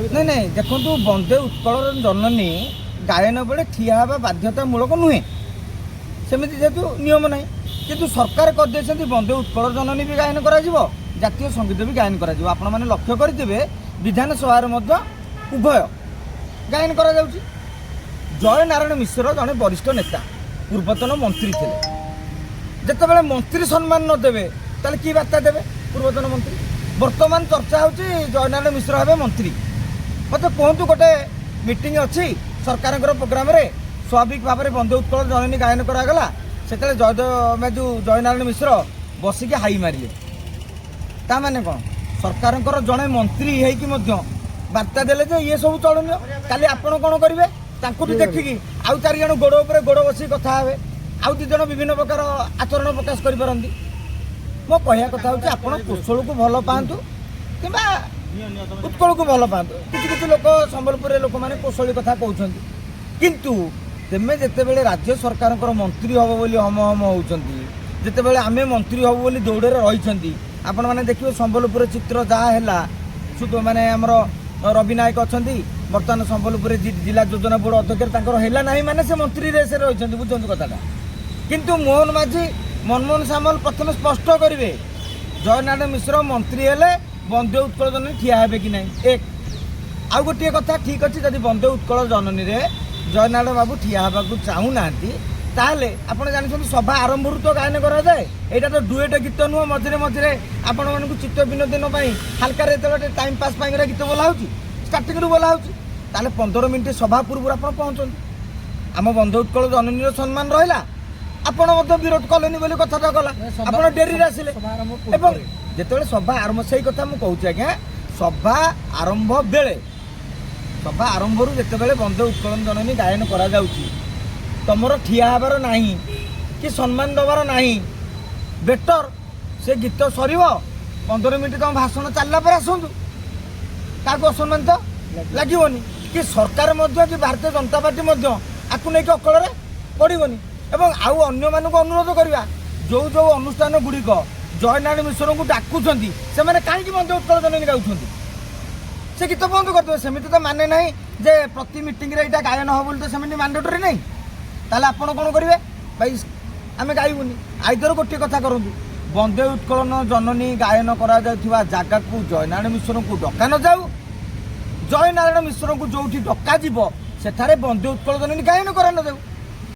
नहीं नहीं देखो बंदे उत्कल जननी गायन बेले ठिया हवा बाध्यतामूलक नुहे सेमती जेहेतु नियम ना किंतु सरकार करदे बंदे उत्कल जननी भी गायन करा जातीय संगीत भी गायन करा आपण मैंने लक्ष्य करेंगे विधानसभा उभय गायन करा जाउची। जय नारायण मिश्र जड़े वरिष्ठ नेता पूर्वतन मंत्री थे जिते मंत्री सम्मान न देवे ताले की बार्ता देवे पूर्वतन मंत्री वर्तमान चर्चा होची जय नारायण मिश्र हे मंत्री मत कहतु गोटे मीटिंग अच्छी सरकार प्रोग्राम रे स्वाभाविक भाव में बंदे उत्कल जननी गायन करागला से जो जय नारायण मिश्र बसिक हाई मारे ता माने कौन सरकार जड़े मंत्री है बार्ता देले जे ये सब चलन काली आपण कौन करेंगे देखिकी आउ 4 जण गोड़ उपर गोड़ बस कथा हे आउ 2 जण विभिन्न प्रकार आचरण प्रकाश करें मो कहया कथा हूँ आप कौशल को भल पातु कि उत्कल को भल पातु किसी लोक संबलपुर लोक मैंने कौशली कथा कहते किंतु तेमे जिते राज्य सरकार मंत्री हम बोली हम हम होती जिते आम मंत्री हम बोली दौड़े रही आपण मैंने देखिए संबलपुर चित्र जहाँ माने आमर रवि नायक अच्छा बर्तमान संबलपुर जिला योजना बोर्ड अध्यक्ष है ना माने से मंत्री रेस रही बुझे कथा किंतु मोहन माझी मनमोहन सामल प्रथम स्पष्ट करेंगे जय नारायण मिश्र मंत्री हेले बंदे उत्कल जननी ठिया हे कि नहीं एक आउ गोटे कथा ठीक अच्छे जब बंदे उत्कल जननी रे जय नारायण बाबू ठिया हाँ चाहूना ताहले आपण जानते सभा आरंभ तो गायन कराए यहाँ तो डुएट गीत नुह मझे मझे आपण मानक चित्त विनोदन हाल्का टाइम पास गीत बोला हो स्टार्टिंग बोला हो 15 मिनिट सभा पूर्व आप पहुँचते आम बंदे उत्कल जननी सम्मान रहा आपण विरोध कलेनि बोली कथाटा गला आपण डेरी आसिले एवं जेतेबेले सभा आरंभ सही कथा मु कहूँ आज्ञा सभा आरंभ बेले सभा आरंभ रु जेतेबेले बंदे उत्कल जननी गायन करा जाउची तमर ठिया हबार नाही कि सम्मान दबार नाही बेटर से गीत सर 15 मिनिट तुम भाषण चलला पर आसतु क्या असम्मान तो लगोनी कि सरकार कि भारतीय जनता पार्टी आपको नहीं अकल पड़ोनी एवं आउ अन्य मानक अनुरोध करवा जो जो अनुष्ठान गुड़िक जय नारायण मिश्र को डाकुंट से मैंने कहीं बंदे उत्कल जननी गाँव से गीत बंद करदे सेमती तो माने ना जे प्रति मीटिंग रे यहाँ गायन हो तो सेमती मैंडेटरी नहीं ताले आपण कौन करेंगे भाई आम गायबूनी आईदर गोटे कथा करूँ बंदे उत्कलन जननी गायन करा जगह को जय नारायण मिश्र को डका न जाऊ जय नारायण मिश्र को जो डक सेठारे बंदे उत्कल जननी गायन करा न जाऊ